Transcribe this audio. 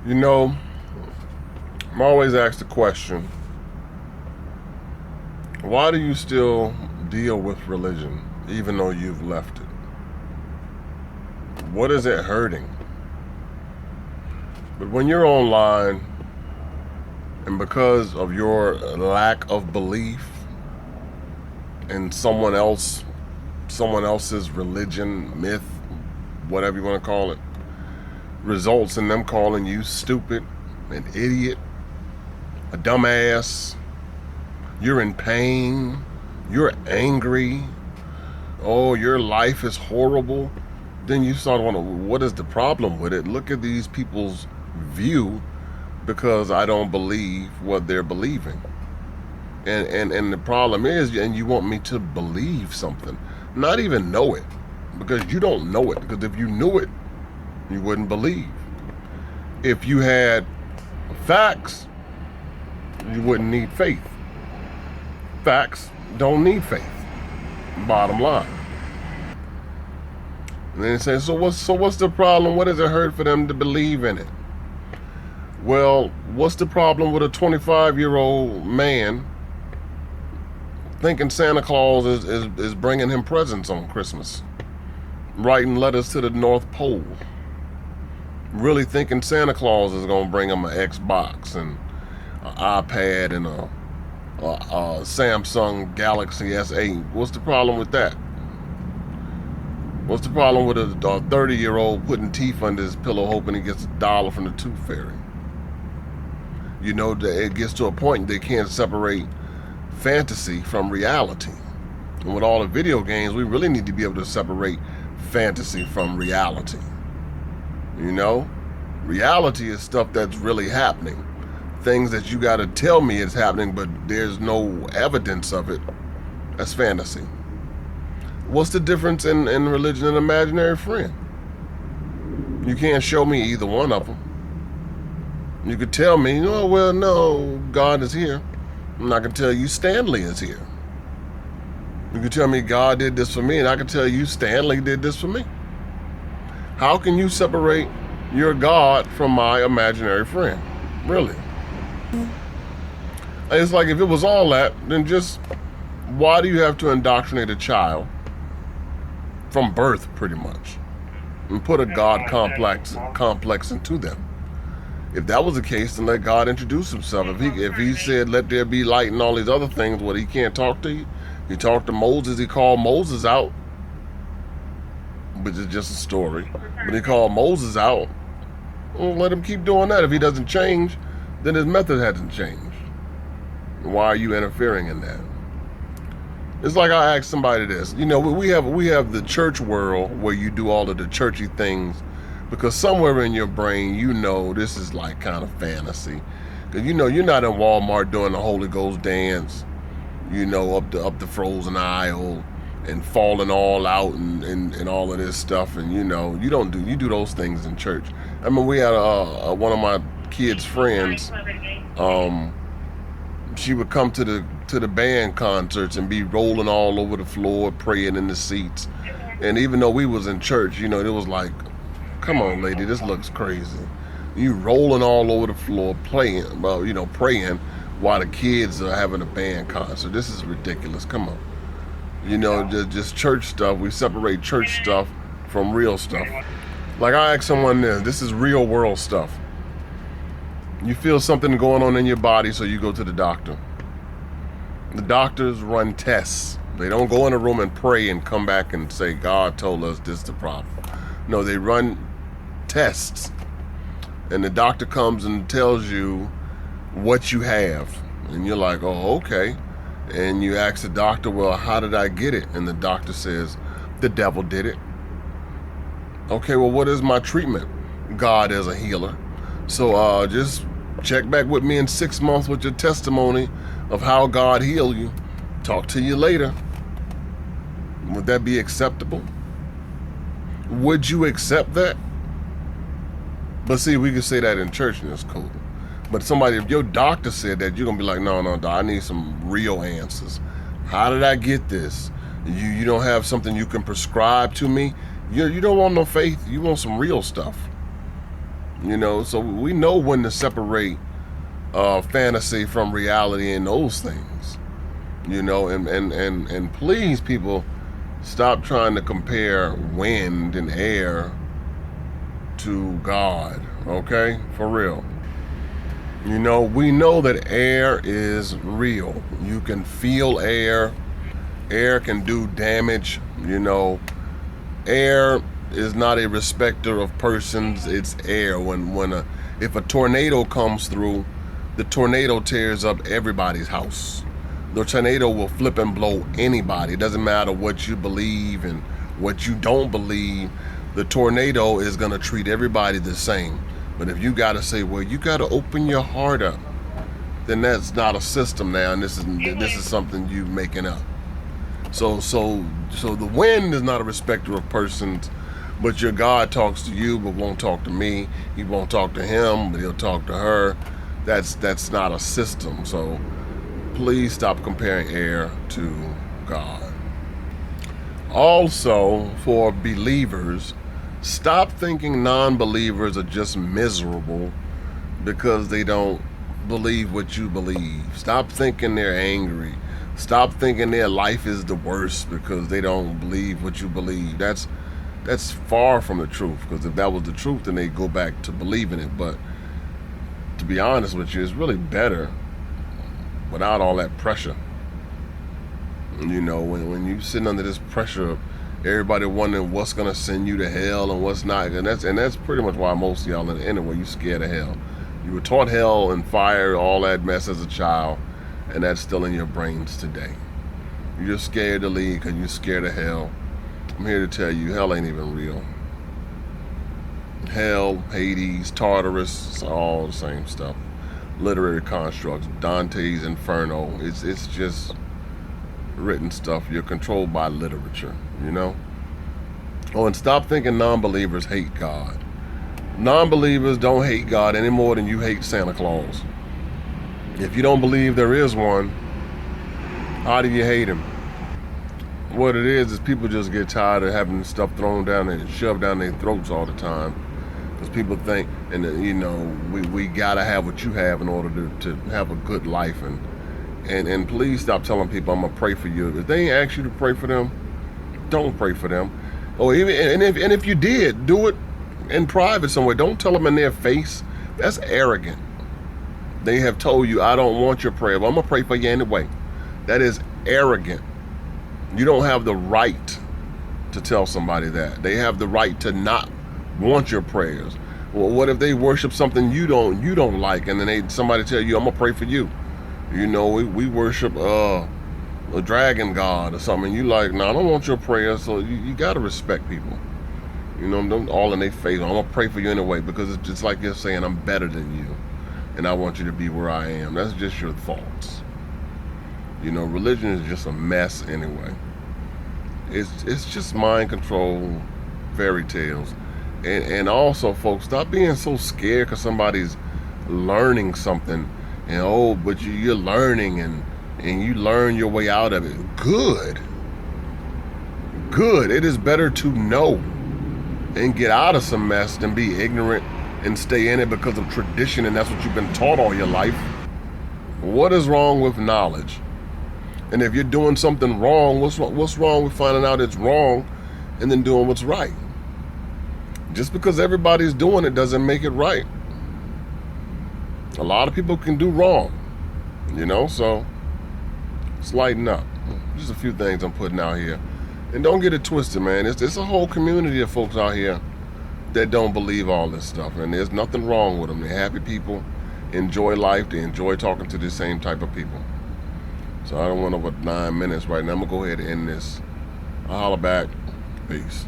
You know, I'm always asked the question, why do you still deal with religion even though you've left it? What is it hurting? But when you're online and because of your lack of belief in someone else's religion, myth, whatever you want to call it, results in them calling you stupid, an idiot, a dumbass, you're in pain, you're angry, oh, your life is horrible, then you start wondering, what is the problem with it? Look at these people's view because I don't believe what they're believing. And the problem is, and you want me to believe something, not even know it, because you don't know it. Because if you knew it, you wouldn't believe. If you had facts, you wouldn't need faith. Facts don't need faith. Bottom line. And then they say, so what's the problem? What does it hurt for them to believe in it? Well, what's the problem with a 25-year-old man thinking Santa Claus is bringing him presents on Christmas, writing letters to the North Pole, really thinking Santa Claus is going to bring him an Xbox and an iPad and a Samsung Galaxy S8? What's the problem with that? What's the problem with a 30-year-old putting teeth under his pillow hoping he gets $1 from the Tooth Fairy? You know, it gets to a point they can't separate fantasy from reality. And with all the video games, we really need to be able to separate fantasy from reality. You know? Reality is stuff that's really happening. Things that you got to tell me is happening, but there's no evidence of it. That's fantasy. What's the difference in religion and imaginary friend? You can't show me either one of them. You could tell me, oh, well, no, God is here. And I can tell you Stanley is here. You can tell me God did this for me, and I can tell you Stanley did this for me. How can you separate your God from my imaginary friend? Really? It's like if it was all that, then just why do you have to indoctrinate a child from birth, pretty much, and put a God complex into them? If that was the case, then let God introduce himself. If he said, let there be light and all these other things, what, he can't talk to you? He talked to Moses, he called Moses out, which is just a story. But he called Moses out. Well, let him keep doing that. If he doesn't change, then his method hasn't changed. Why are you interfering in that? It's like I asked somebody this. You know, we have the church world where you do all of the churchy things, because somewhere in your brain, you know, this is like kind of fantasy. Because, you know, you're not in Walmart doing the Holy Ghost dance, you know, up the frozen aisle and falling all out and all of this stuff. And, you know, you do those things in church. I mean, we had one of my kids' friends, she would come to the band concerts and be rolling all over the floor, praying in the seats. And even though we was in church, you know, it was like, come on, lady, this looks crazy. You rolling all over the floor, praying while the kids are having a band concert. This is ridiculous. Come on. You know, just church stuff. We separate church stuff from real stuff. Like I asked someone this is real world stuff. You feel something going on in your body, so you go to the doctor. The doctors run tests. They don't go in a room and pray and come back and say, God told us this is the problem. No, they run tests. And the doctor comes and tells you what you have. And you're like, oh, okay. And you ask the doctor, well, how did I get it? And the doctor says, the devil did it. Okay, well, what is my treatment? God is a healer. So just check back with me in 6 months with your testimony of how God healed you. Talk to you later. Would that be acceptable? Would you accept that? But see, we can say that in church and it's cool. But if your doctor said that, you're going to be like, no, doc, I need some real answers. How did I get this? You don't have something you can prescribe to me? You don't want no faith. You want some real stuff. So we know when to separate fantasy from reality in those things. And please, people, stop trying to compare wind and air to God, okay? For real. We know that air is real. You can feel air. Air can do damage. Air is not a respecter of persons. It's air. If a tornado comes through, the tornado tears up everybody's house. The tornado will flip and blow anybody. It doesn't matter what you believe and what you don't believe. The tornado is going to treat everybody the same. But if you got to say, well, you got to open your heart up, then that's not a system now, and this is something you making up. So the wind is not a respecter of persons, but your God talks to you but won't talk to me. He won't talk to him, but he'll talk to her. That's not a system. So please stop comparing air to God. Also, for believers, stop thinking non-believers are just miserable because they don't believe what you believe. Stop thinking they're angry. Stop thinking their life is the worst because they don't believe what you believe. That's far from the truth, because if that was the truth, then they'd go back to believing it. But to be honest with you, it's really better without all that pressure. When you're sitting under this pressure of everybody wondering what's going to send you to hell and what's not, and that's pretty much why most of y'all anyway, you scared of hell. You were taught hell and fire, all that mess as a child, and that's still in your brains today. You're just scared to leave because you're scared of hell. I'm here to tell you, hell ain't even real. Hell, Hades, Tartarus, it's all the same stuff. Literary constructs, Dante's Inferno, it's just written stuff. You're controlled by literature, Oh, and stop thinking non-believers hate God. Non-believers don't hate God any more than you hate Santa Claus. If you don't believe there is one, how do you hate him? What it is people just get tired of having stuff thrown down and shoved down their throats all the time. Because people think, and we gotta have what you have in order to have a good life. And please stop telling people I'm gonna pray for you. If they ain't asked you to pray for them, don't pray for them. Or if you did, do it in private somewhere. Don't tell them in their face. That's arrogant. They have told you, I don't want your prayer, but I'm gonna pray for you anyway. That is arrogant. You don't have the right to tell somebody that. They have the right to not want your prayers. Well, what if they worship something you don't like, and then somebody tell you, I'm gonna pray for you? We worship a dragon god or something. You like, no, I don't want your prayer. So you gotta respect people. Don't all in their face. I'm gonna pray for you anyway, because it's just like you're saying I'm better than you, and I want you to be where I am. That's just your thoughts. Religion is just a mess anyway. It's just mind control, fairy tales. And also, folks, stop being so scared because somebody's learning something, and but you're learning and you learn your way out of it. Good. It is better to know and get out of some mess than be ignorant and stay in it because of tradition, and that's what you've been taught all your life. What is wrong with knowledge? And if you're doing something wrong, what's wrong with finding out it's wrong and then doing what's right? Just because everybody's doing it doesn't make it right. A lot of people can do wrong, so let's lighten up. Just a few things I'm putting out here. And don't get it twisted, man. It's a whole community of folks out here that don't believe all this stuff, and there's nothing wrong with them. They're happy people, enjoy life, they enjoy talking to the same type of people. So I don't want over 9 minutes right now. I'm going to go ahead and end this. I'll holler back. Peace.